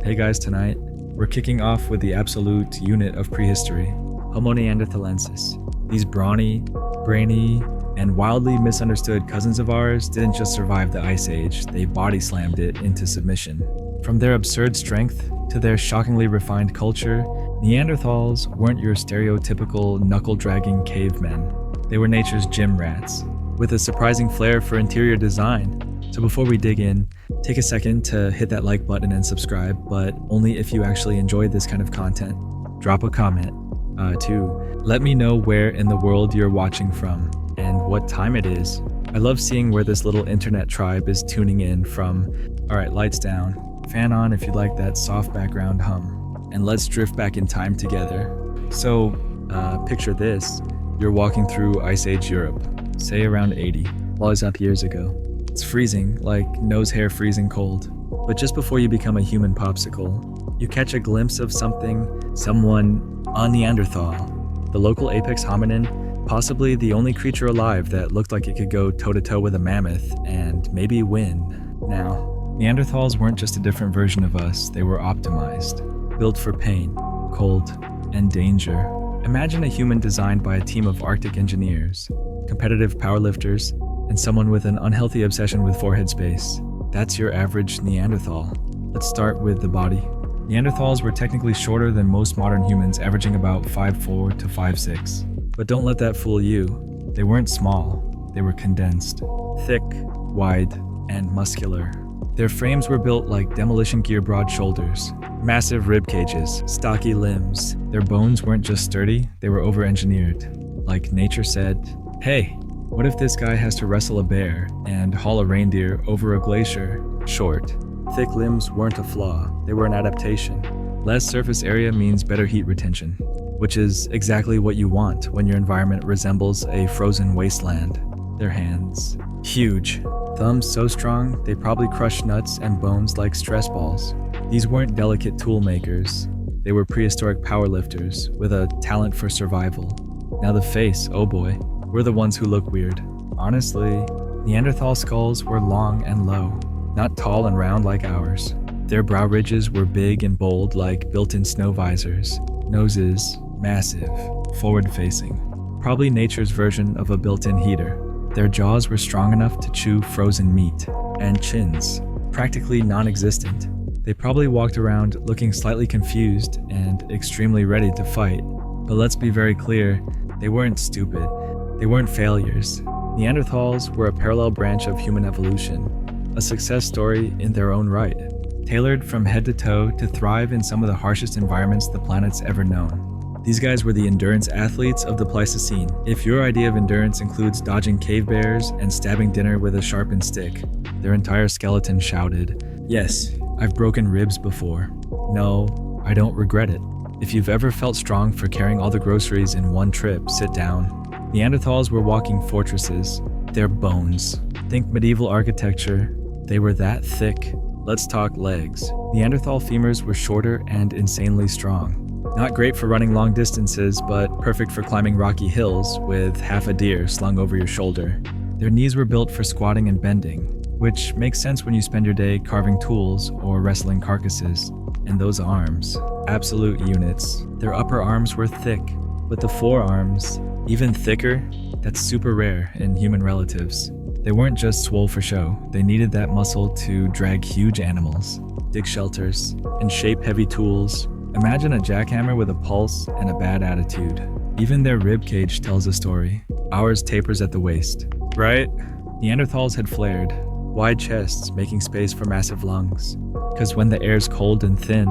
Hey guys, tonight we're kicking off with the absolute unit of prehistory, Homo neanderthalensis. These brawny, brainy, and wildly misunderstood cousins of ours didn't just survive the Ice Age, they body slammed it into submission. From their absurd strength to their shockingly refined culture, Neanderthals weren't your stereotypical knuckle-dragging cavemen. They were nature's gym rats, with a surprising flair for interior design. So before we dig in, take a second to hit that like button and subscribe, but only if you actually enjoy this kind of content. Drop a comment, too. Let me know where in the world you're watching from and what time it is. I love seeing where this little internet tribe is tuning in from. Alright, lights down, fan on if you like that soft background hum, and let's drift back in time together. So, picture this. You're walking through Ice Age Europe, say around 80, logs up years ago. It's freezing, like nose hair freezing cold. But just before you become a human popsicle, you catch a glimpse of someone, a Neanderthal. The local apex hominin, possibly the only creature alive that looked like it could go toe-to-toe with a mammoth and maybe win. Now, Neanderthals weren't just a different version of us, they were optimized, built for pain, cold, and danger. Imagine a human designed by a team of Arctic engineers, competitive powerlifters, and someone with an unhealthy obsession with forehead space. That's your average Neanderthal. Let's start with the body. Neanderthals were technically shorter than most modern humans, averaging about 5'4" to 5'6". But don't let that fool you. They weren't small, they were condensed, thick, wide, and muscular. Their frames were built like demolition gear broad shoulders, massive rib cages, stocky limbs. Their bones weren't just sturdy, they were over-engineered. Like nature said, hey, what if this guy has to wrestle a bear and haul a reindeer over a glacier? Short, thick limbs weren't a flaw, they were an adaptation. Less surface area means better heat retention, which is exactly what you want when your environment resembles a frozen wasteland. Their hands, huge. Thumbs so strong, they probably crushed nuts and bones like stress balls. These weren't delicate tool makers. They were prehistoric powerlifters with a talent for survival. Now the face, oh boy. We're the ones who look weird. Honestly, Neanderthal skulls were long and low, not tall and round like ours. Their brow ridges were big and bold like built-in snow visors. Noses, massive, forward-facing. Probably nature's version of a built-in heater. Their jaws were strong enough to chew frozen meat. And chins, practically non-existent. They probably walked around looking slightly confused and extremely ready to fight. But let's be very clear, they weren't stupid. They weren't failures. Neanderthals were a parallel branch of human evolution, a success story in their own right, tailored from head to toe to thrive in some of the harshest environments the planet's ever known. These guys were the endurance athletes of the Pleistocene. If your idea of endurance includes dodging cave bears and stabbing dinner with a sharpened stick, their entire skeleton shouted, "Yes, I've broken ribs before. No, I don't regret it." If you've ever felt strong for carrying all the groceries in one trip, sit down. Neanderthals were walking fortresses. Their bones. Think medieval architecture. They were that thick. Let's talk legs. Neanderthal femurs were shorter and insanely strong. Not great for running long distances, but perfect for climbing rocky hills with half a deer slung over your shoulder. Their knees were built for squatting and bending, which makes sense when you spend your day carving tools or wrestling carcasses. And those arms. Absolute units. Their upper arms were thick, but the forearms, even thicker. That's super rare in human relatives. They weren't just swole for show, they needed that muscle to drag huge animals, dig shelters, and shape heavy tools. Imagine a jackhammer with a pulse and a bad attitude. Even their rib cage tells a story. Ours tapers at the waist, right? Neanderthals had flared, wide chests making space for massive lungs. Because when the air's cold and thin,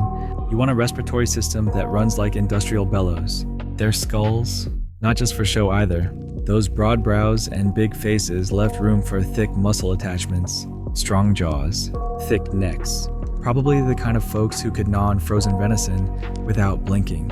you want a respiratory system that runs like industrial bellows. Their skulls, not just for show either. Those broad brows and big faces left room for thick muscle attachments, strong jaws, thick necks. Probably the kind of folks who could gnaw on frozen venison without blinking.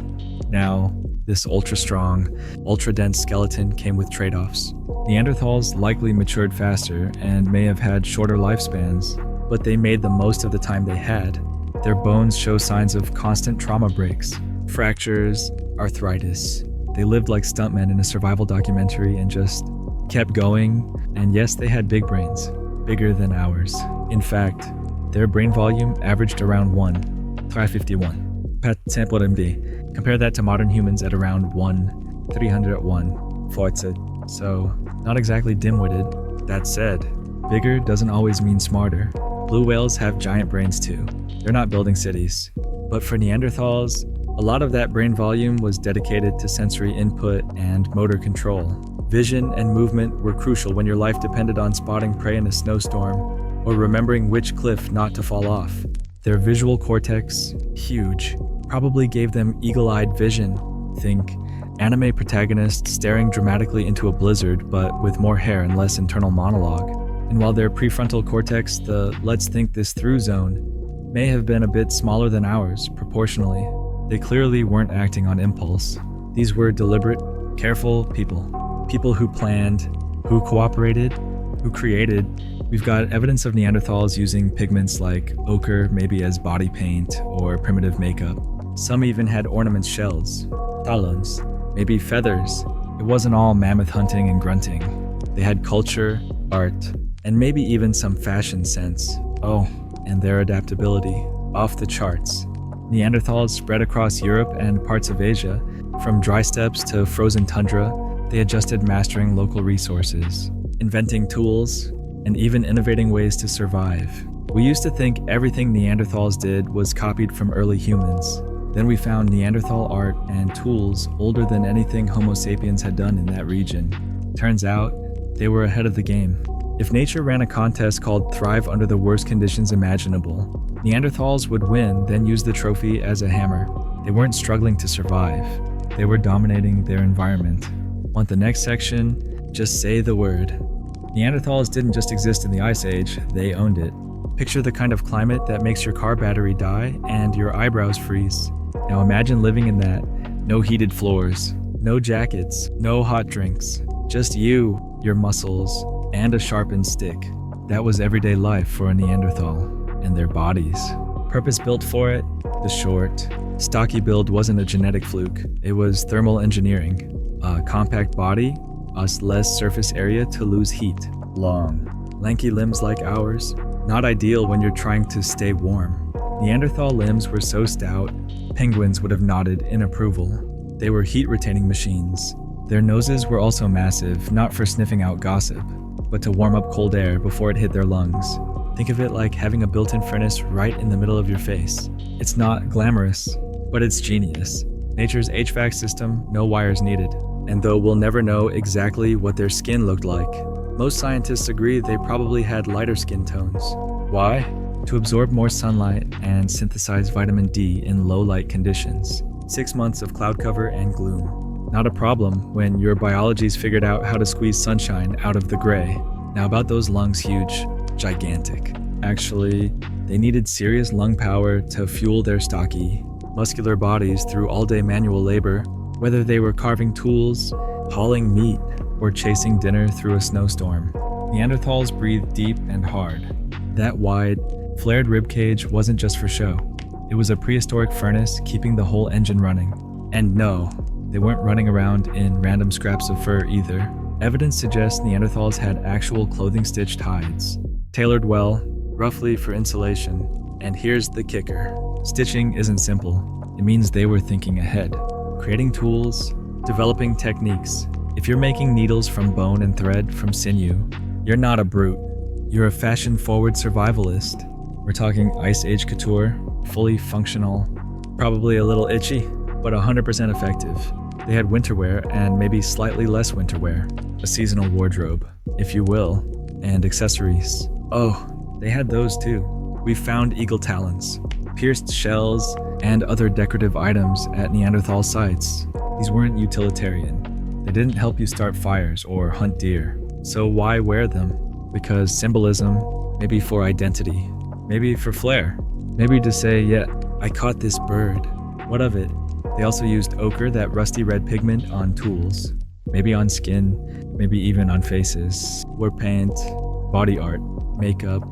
Now, this ultra-strong, ultra-dense skeleton came with trade-offs. Neanderthals likely matured faster and may have had shorter lifespans, but they made the most of the time they had. Their bones show signs of constant trauma breaks, fractures, arthritis. They lived like stuntmen in a survival documentary and just kept going. And yes, they had big brains, bigger than ours. In fact, their brain volume averaged around 1. 351. Pat sample MD. Compare that to modern humans at around 1, 301. Forza. So, not exactly dim-witted. That said, bigger doesn't always mean smarter. Blue whales have giant brains too. They're not building cities. But for Neanderthals, a lot of that brain volume was dedicated to sensory input and motor control. Vision and movement were crucial when your life depended on spotting prey in a snowstorm or remembering which cliff not to fall off. Their visual cortex, huge, probably gave them eagle-eyed vision. Think anime protagonist staring dramatically into a blizzard but with more hair and less internal monologue. And while their prefrontal cortex, the let's think this through zone, may have been a bit smaller than ours, proportionally, they clearly weren't acting on impulse. These were deliberate, careful people. People who planned, who cooperated, who created. We've got evidence of Neanderthals using pigments like ochre, maybe as body paint or primitive makeup. Some even had ornament shells, talons, maybe feathers. It wasn't all mammoth hunting and grunting. They had culture, art, and maybe even some fashion sense. Oh, and their adaptability, off the charts. Neanderthals spread across Europe and parts of Asia. From dry steppes to frozen tundra, they adjusted, mastering local resources, inventing tools, and even innovating ways to survive. We used to think everything Neanderthals did was copied from early humans. Then we found Neanderthal art and tools older than anything Homo sapiens had done in that region. Turns out, they were ahead of the game. If nature ran a contest called Thrive Under the Worst Conditions Imaginable, Neanderthals would win, then use the trophy as a hammer. They weren't struggling to survive. They were dominating their environment. Want the next section? Just say the word. Neanderthals didn't just exist in the Ice Age, they owned it. Picture the kind of climate that makes your car battery die and your eyebrows freeze. Now imagine living in that. No heated floors, no jackets, no hot drinks. Just you, your muscles, and a sharpened stick. That was everyday life for a Neanderthal, and their bodies. Purpose-built for it, the short, stocky build wasn't a genetic fluke, it was thermal engineering. A compact body, us less surface area to lose heat. Long, lanky limbs like ours, not ideal when you're trying to stay warm. Neanderthal limbs were so stout, penguins would have nodded in approval. They were heat-retaining machines. Their noses were also massive, not for sniffing out gossip, but to warm up cold air before it hit their lungs. Think of it like having a built-in furnace right in the middle of your face. It's not glamorous, but it's genius. Nature's HVAC system, no wires needed. And though we'll never know exactly what their skin looked like, most scientists agree they probably had lighter skin tones. Why? To absorb more sunlight and synthesize vitamin D in low-light conditions. 6 months of cloud cover and gloom. Not a problem when your biology's figured out how to squeeze sunshine out of the gray. Now about those lungs, huge, gigantic. Actually, they needed serious lung power to fuel their stocky, muscular bodies through all-day manual labor, whether they were carving tools, hauling meat, or chasing dinner through a snowstorm. Neanderthals breathed deep and hard. That wide, flared ribcage wasn't just for show. It was a prehistoric furnace keeping the whole engine running. And no, they weren't running around in random scraps of fur either. Evidence suggests Neanderthals had actual clothing-stitched hides, tailored well, roughly for insulation. And here's the kicker. Stitching isn't simple. It means they were thinking ahead, creating tools, developing techniques. If you're making needles from bone and thread from sinew, you're not a brute. You're a fashion-forward survivalist. We're talking Ice Age couture, fully functional, probably a little itchy, but 100% effective. They had winter wear and maybe slightly less winter wear, a seasonal wardrobe, if you will, and accessories. Oh, they had those too. We found eagle talons, pierced shells, and other decorative items at Neanderthal sites. These weren't utilitarian. They didn't help you start fires or hunt deer. So why wear them? Because symbolism, maybe for identity, maybe for flair, maybe to say, yeah, I caught this bird. What of it? They also used ochre, that rusty red pigment, on tools, maybe on skin, maybe even on faces, war paint, body art, makeup.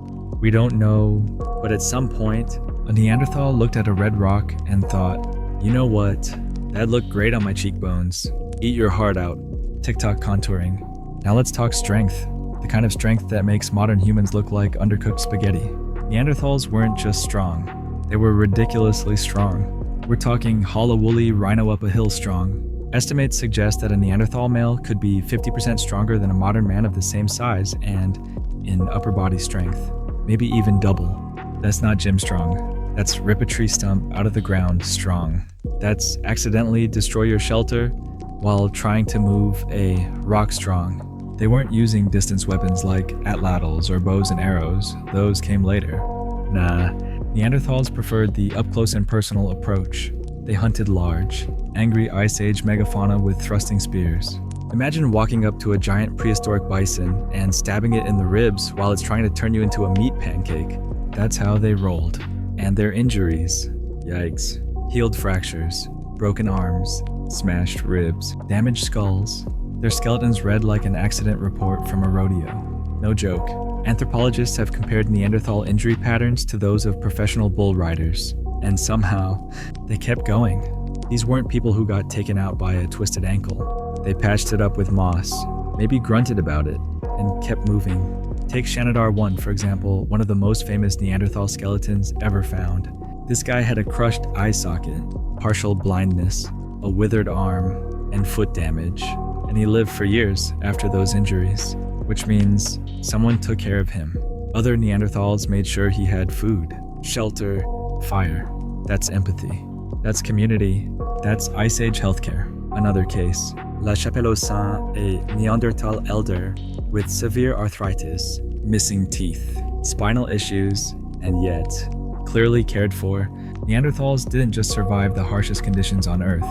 We don't know, but at some point, a Neanderthal looked at a red rock and thought, you know what? That'd look great on my cheekbones. Eat your heart out. TikTok contouring. Now let's talk strength. The kind of strength that makes modern humans look like undercooked spaghetti. Neanderthals weren't just strong. They were ridiculously strong. We're talking hollow woolly rhino up a hill strong. Estimates suggest that a Neanderthal male could be 50% stronger than a modern man of the same size and in upper body strength, maybe even double. That's not gym strong. That's rip a tree stump out of the ground strong. That's accidentally destroy your shelter while trying to move a rock strong. They weren't using distance weapons like atlatls or bows and arrows. Those came later. Nah, Neanderthals preferred the up-close and personal approach. They hunted large, angry Ice Age megafauna with thrusting spears. Imagine walking up to a giant prehistoric bison and stabbing it in the ribs while it's trying to turn you into a meat pancake. That's how they rolled. And their injuries, yikes. Healed fractures, broken arms, smashed ribs, damaged skulls. Their skeletons read like an accident report from a rodeo. No joke. Anthropologists have compared Neanderthal injury patterns to those of professional bull riders. And somehow, they kept going. These weren't people who got taken out by a twisted ankle. They patched it up with moss, maybe grunted about it, and kept moving. Take Shanidar 1, for example, one of the most famous Neanderthal skeletons ever found. This guy had a crushed eye socket, partial blindness, a withered arm, and foot damage. And he lived for years after those injuries, which means someone took care of him. Other Neanderthals made sure he had food, shelter, fire. That's empathy. That's community. That's Ice Age healthcare. Another case. La Chapelle-aux-Saints, a Neanderthal elder with severe arthritis, missing teeth, spinal issues, and yet clearly cared for. Neanderthals didn't just survive the harshest conditions on Earth.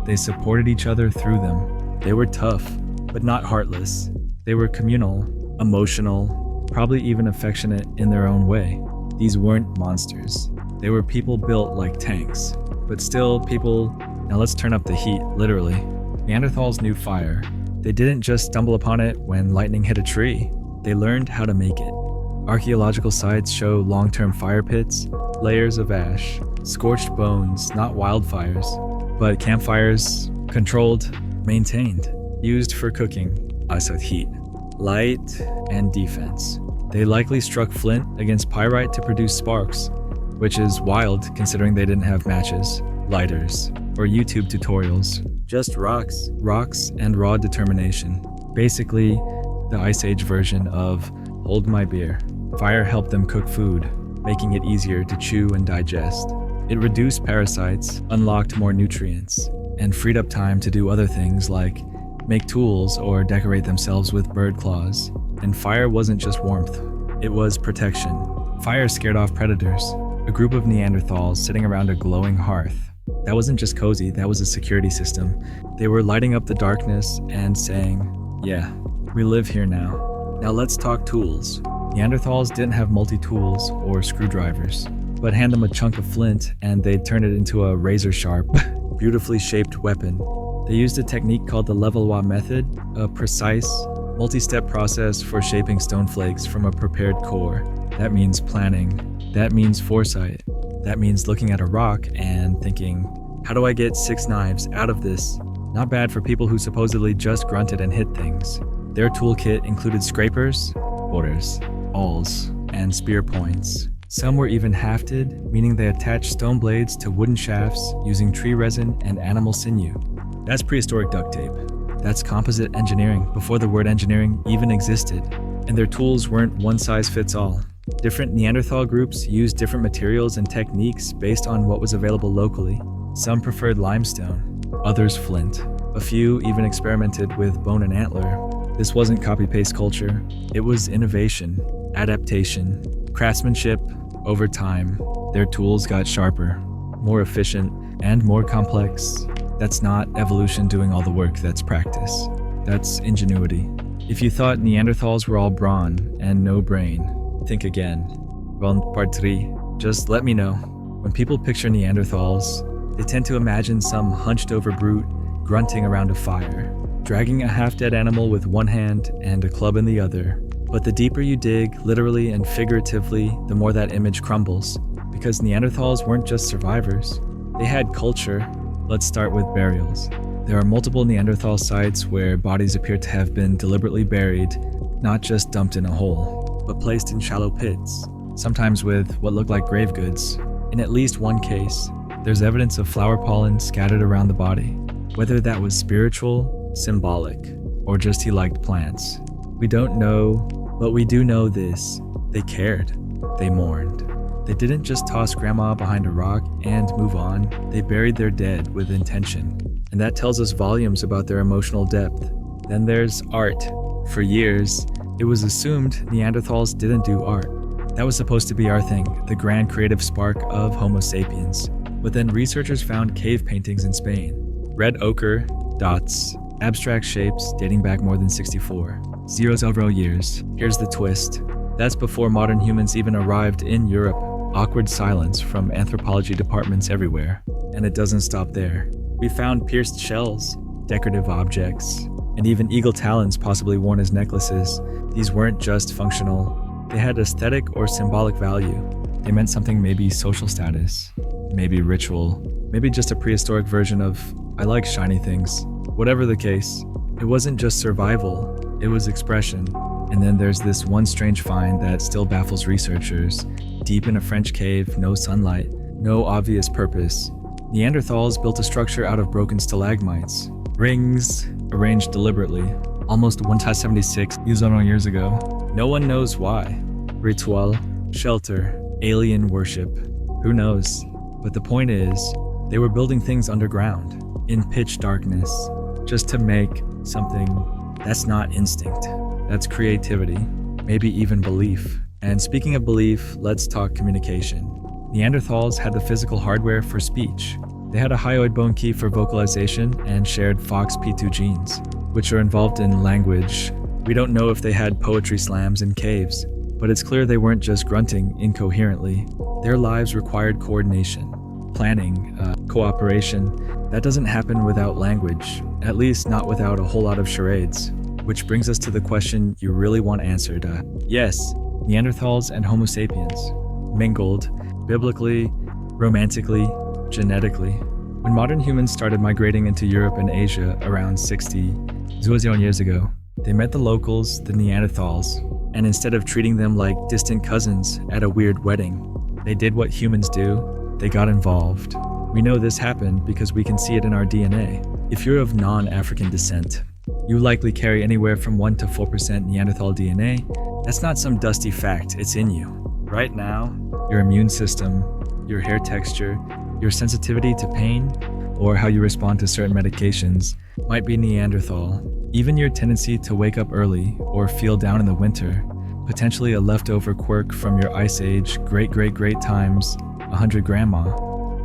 They supported each other through them. They were tough, but not heartless. They were communal, emotional, probably even affectionate in their own way. These weren't monsters. They were people built like tanks, but still people. Now let's turn up the heat, literally. Neanderthals knew fire. They didn't just stumble upon it when lightning hit a tree. They learned how to make it. Archaeological sites show long-term fire pits, layers of ash, scorched bones, not wildfires, but campfires, controlled, maintained, used for cooking, also heat, light, and defense. They likely struck flint against pyrite to produce sparks, which is wild considering they didn't have matches, lighters, or YouTube tutorials. Just rocks, and raw determination. Basically, the Ice Age version of hold my beer. Fire helped them cook food, making it easier to chew and digest. It reduced parasites, unlocked more nutrients, and freed up time to do other things like make tools or decorate themselves with bird claws. And fire wasn't just warmth, it was protection. Fire scared off predators. A group of Neanderthals sitting around a glowing hearth. That wasn't just cozy, that was a security system. They were lighting up the darkness and saying, yeah, we live here now. Now let's talk tools. Neanderthals didn't have multi-tools or screwdrivers, but hand them a chunk of flint and they'd turn it into a razor-sharp, beautifully shaped weapon. They used a technique called the Levallois method, a precise, multi-step process for shaping stone flakes from a prepared core. That means planning. That means foresight. That means looking at a rock and thinking, how do I get 6 knives out of this? Not bad for people who supposedly just grunted and hit things. Their toolkit included scrapers, borders, awls, and spear points. Some were even hafted, meaning they attached stone blades to wooden shafts using tree resin and animal sinew. That's prehistoric duct tape. That's composite engineering before the word engineering even existed. And their tools weren't one size fits all. Different Neanderthal groups used different materials and techniques based on what was available locally. Some preferred limestone, others flint. A few even experimented with bone and antler. This wasn't copy-paste culture. It was innovation, adaptation, craftsmanship. Over time, their tools got sharper, more efficient, and more complex. That's not evolution doing all the work, that's practice. That's ingenuity. If you thought Neanderthals were all brawn and no brain, think again. Bon part 3. Just let me know. When people picture Neanderthals, they tend to imagine some hunched-over brute grunting around a fire, dragging a half-dead animal with one hand and a club in the other. But the deeper you dig, literally and figuratively, the more that image crumbles. Because Neanderthals weren't just survivors. They had culture. Let's start with burials. There are multiple Neanderthal sites where bodies appear to have been deliberately buried, not just dumped in a hole, but placed in shallow pits, sometimes with what looked like grave goods, In at least one case, there's evidence of flower pollen scattered around the body, whether that was spiritual, symbolic, or just he liked plants. We don't know, but we do know this: they cared, they mourned. They didn't just toss grandma behind a rock and move on, they buried their dead with intention. And that tells us volumes about their emotional depth. Then there's art. For years, it was assumed Neanderthals didn't do art. That was supposed to be our thing, the grand creative spark of Homo sapiens. But then researchers found cave paintings in Spain. Red ochre, dots, abstract shapes dating back more than 0 years. Here's the twist. That's before modern humans even arrived in Europe. Awkward silence from anthropology departments everywhere. And it doesn't stop there. We found pierced shells, decorative objects, and even eagle talons possibly worn as necklaces. These weren't just functional. They had aesthetic or symbolic value. They meant something, maybe social status, maybe ritual, maybe just a prehistoric version of, I like shiny things. Whatever the case, it wasn't just survival, it was expression. And then there's this one strange find that still baffles researchers. Deep in a French cave, no sunlight, no obvious purpose. Neanderthals built a structure out of broken stalagmites. Rings, arranged deliberately, almost 1/76 years ago. No one knows why. Ritual, shelter, alien worship. Who knows? But the point is, they were building things underground, in pitch darkness, just to make something. That's not instinct. That's creativity, maybe even belief. And speaking of belief, let's talk communication. Neanderthals had the physical hardware for speech. They had a hyoid bone key for vocalization and shared FOXP2 genes, which are involved in language. We don't know if they had poetry slams in caves, but it's clear they weren't just grunting incoherently. Their lives required coordination, planning, cooperation. That doesn't happen without language, at least not without a whole lot of charades. Which brings us to the question you really want answered. Yes, Neanderthals and Homo sapiens mingled, biblically, romantically, genetically. When modern humans started migrating into Europe and Asia around 0 years ago, they met the locals, the Neanderthals, and instead of treating them like distant cousins at a weird wedding, they did what humans do, they got involved. We know this happened because we can see it in our DNA. If you're of non-African descent, you likely carry anywhere from 1 to 4% Neanderthal DNA. That's not some dusty fact, it's in you. Right now, your immune system, your hair texture, your sensitivity to pain, or how you respond to certain medications might be Neanderthal. Even your tendency to wake up early or feel down in the winter, potentially a leftover quirk from your Ice Age great times 100 grandma.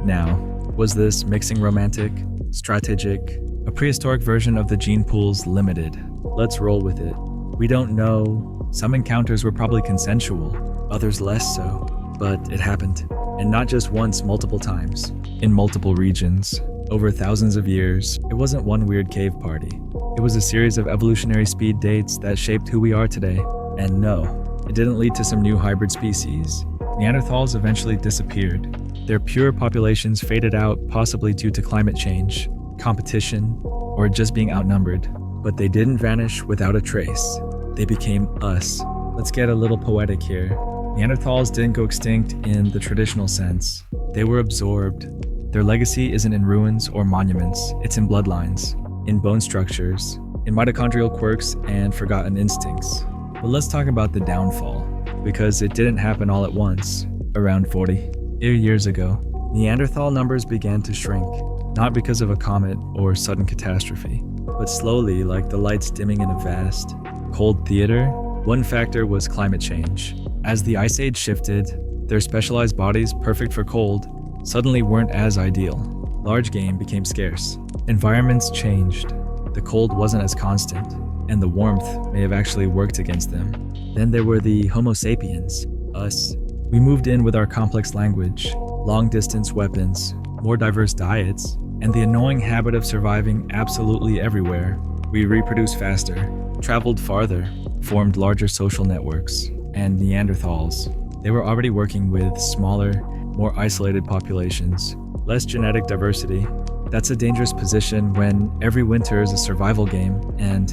Now, was this mixing romantic, strategic, a prehistoric version of the gene pool's limited? Let's roll with it. We don't know. Some encounters were probably consensual, others less so, but it happened. And not just once, multiple times, in multiple regions, over thousands of years. It wasn't one weird cave party. It was a series of evolutionary speed dates that shaped who we are today. And no, it didn't lead to some new hybrid species. Neanderthals eventually disappeared. Their pure populations faded out, possibly due to climate change, competition, or just being outnumbered. But they didn't vanish without a trace. They became us. Let's get a little poetic here. Neanderthals didn't go extinct in the traditional sense. They were absorbed. Their legacy isn't in ruins or monuments, it's in bloodlines, in bone structures, in mitochondrial quirks and forgotten instincts. But let's talk about the downfall, because it didn't happen all at once. Around 40 years ago, Neanderthal numbers began to shrink, not because of a comet or sudden catastrophe, but slowly, like the lights dimming in a vast, cold theater. One factor was climate change. As the Ice Age shifted, their specialized bodies, perfect for cold, suddenly weren't as ideal. Large game became scarce. Environments changed. The cold wasn't as constant, and the warmth may have actually worked against them. Then there were the Homo sapiens, us. We moved in with our complex language, long-distance weapons, more diverse diets, and the annoying habit of surviving absolutely everywhere. We reproduced faster, traveled farther, formed larger social networks. And Neanderthals, they were already working with smaller, more isolated populations, less genetic diversity. That's a dangerous position when every winter is a survival game and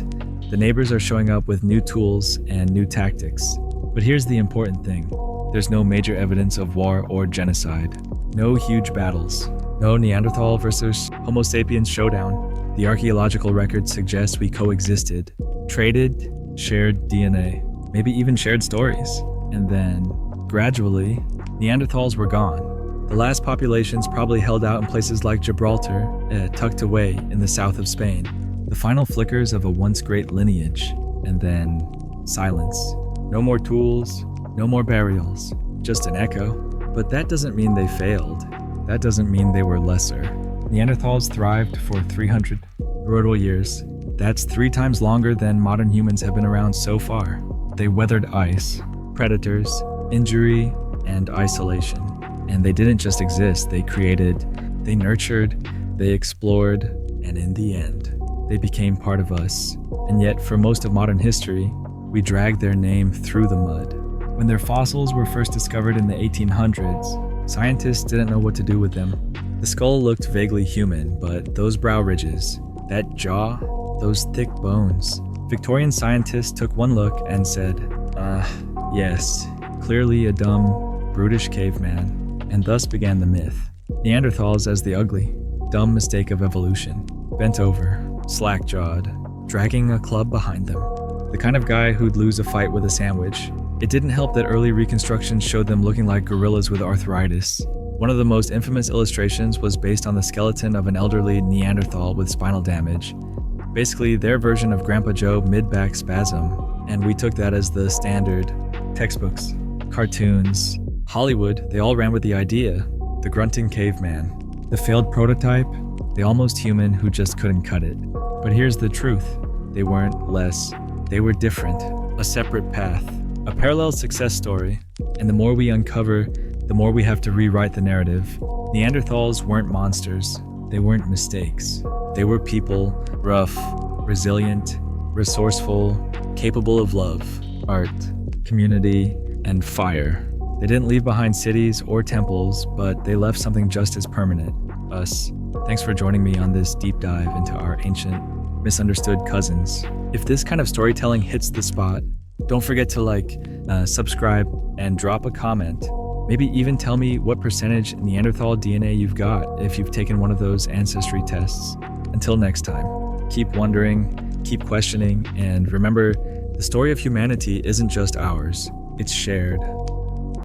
the neighbors are showing up with new tools and new tactics. But here's the important thing. There's no major evidence of war or genocide. No huge battles. No Neanderthal versus Homo sapiens showdown. The archaeological records suggest we coexisted, traded, shared DNA, maybe even shared stories. And then, gradually, Neanderthals were gone. The last populations probably held out in places like Gibraltar, tucked away in the south of Spain. The final flickers of a once great lineage. And then, silence. No more tools, no more burials, just an echo. But that doesn't mean they failed. That doesn't mean they were lesser. Neanderthals thrived for 300 brutal years. That's 3 times longer than modern humans have been around so far. They weathered ice, predators, injury, and isolation. And they didn't just exist, they created, they nurtured, they explored, and in the end, they became part of us. And yet, for most of modern history, we dragged their name through the mud. When their fossils were first discovered in the 1800s, scientists didn't know what to do with them. The skull looked vaguely human, but those brow ridges, that jaw, those thick bones. Victorian scientists took one look and said, yes, clearly a dumb, brutish caveman. And thus began the myth. Neanderthals as the ugly, dumb mistake of evolution. Bent over, slack-jawed, dragging a club behind them. The kind of guy who'd lose a fight with a sandwich. It didn't help that early reconstructions showed them looking like gorillas with arthritis. One of the most infamous illustrations was based on the skeleton of an elderly Neanderthal with spinal damage. Basically, their version of Grandpa Joe mid-back spasm, and we took that as the standard. Textbooks, cartoons, Hollywood, they all ran with the idea. The grunting caveman. The failed prototype, the almost human who just couldn't cut it. But here's the truth. They weren't less. They were different. A separate path. A parallel success story. And the more we uncover, the more we have to rewrite the narrative. Neanderthals weren't monsters. They weren't mistakes. They were people, rough, resilient, resourceful, capable of love, art, community, and fire. They didn't leave behind cities or temples, but they left something just as permanent, us. Thanks for joining me on this deep dive into our ancient, misunderstood cousins. If this kind of storytelling hits the spot, don't forget to subscribe, and drop a comment. Maybe even tell me what percentage Neanderthal DNA you've got if you've taken one of those ancestry tests. Until next time, keep wondering, keep questioning, and remember, the story of humanity isn't just ours, it's shared.